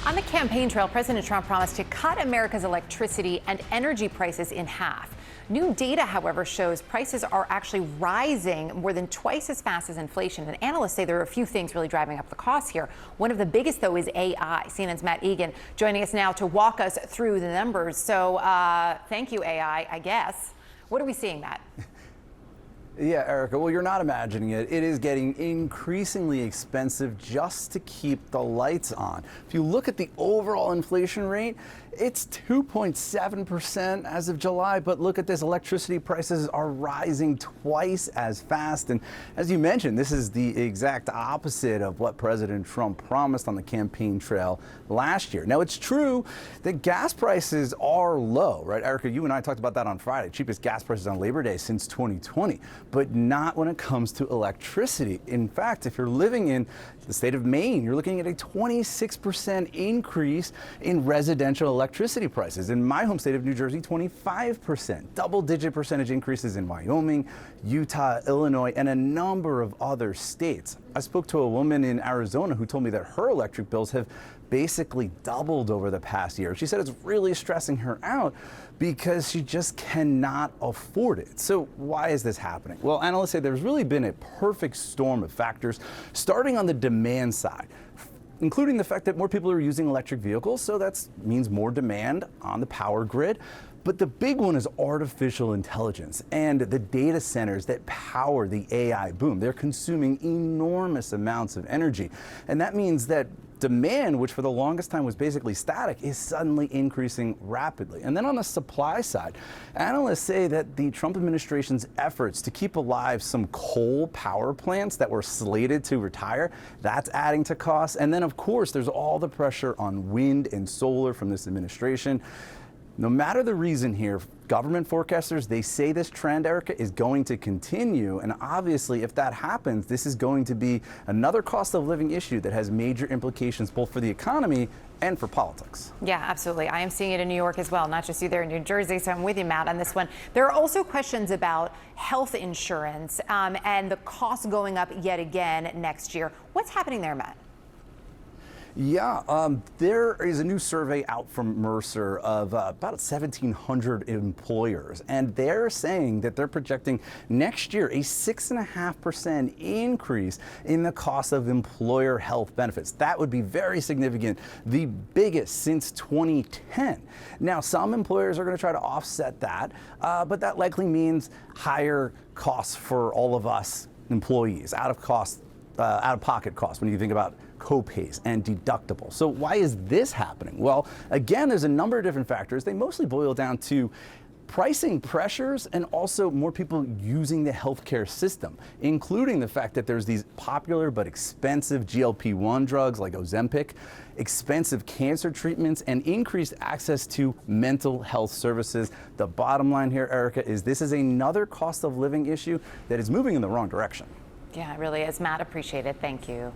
On the campaign trail, President Trump promised to cut America's electricity and energy prices in half. New data, however, shows prices are actually rising more than twice as fast as inflation. And analysts say there are a few things really driving up the costs here. One of the biggest, though, is AI. CNN's Matt Egan joining us now to walk us through the numbers. So thank you, AI, I guess. What are we seeing, Matt? Yeah, Erica, well, you're not imagining it. It is getting increasingly expensive just to keep the lights on. If you look at the overall inflation rate, it's 2.7% as of July, but look at this, electricity prices are rising twice as fast. And as you mentioned, this is the exact opposite of what President Trump promised on the campaign trail last year. Now, it's true that gas prices are low, right? Erica, you and I talked about that on Friday, cheapest gas prices on Labor Day since 2020, but not when it comes to electricity. In fact, if you're living in the state of Maine, you're looking at a 26% increase in residential electricity prices. In my home state of New Jersey, 25%. Double-digit percentage increases in Wyoming, Utah, Illinois, and a number of other states. I spoke to a woman in Arizona who told me that her electric bills have basically doubled over the past year. She said it's really stressing her out because she just cannot afford it. So why is this happening? Well, analysts say there's really been a perfect storm of factors, starting on the demand side, including the fact that more people are using electric vehicles, so that means more demand on the power grid. But the big one is artificial intelligence and the data centers that power the AI boom. They're consuming enormous amounts of energy. And that means that demand, which for the longest time was basically static, is suddenly increasing rapidly. And then on the supply side, analysts say that the Trump administration's efforts to keep alive some coal power plants that were slated to retire, that's adding to costs. And then, of course, there's all the pressure on wind and solar from this administration. No matter the reason here, government forecasters, they say this trend, Erica, is going to continue. And obviously, if that happens, this is going to be another cost of living issue that has major implications both for the economy and for politics. Yeah, absolutely. I am seeing it in New York as well, not just you there in New Jersey. So I'm with you, Matt, on this one. There are also questions about health insurance and the costs going up yet again next year. What's happening there, Matt? Yeah, there is a new survey out from Mercer of about 1,700 employers, and they're saying that they're projecting next year a 6.5% increase in the cost of employer health benefits. That would be very significant, the biggest since 2010. Now, some employers are going to try to offset that, but that likely means higher costs for all of us employees, out of pocket costs when you think about co-pays and deductibles. So why is this happening? Well, again, there's a number of different factors. They mostly boil down to pricing pressures and also more people using the healthcare system, including the fact that there's these popular but expensive GLP-1 drugs like Ozempic, expensive cancer treatments, and increased access to mental health services. The bottom line here, Erica, is this is another cost of living issue that is moving in the wrong direction. Yeah, it really is. Matt, appreciate it. Thank you.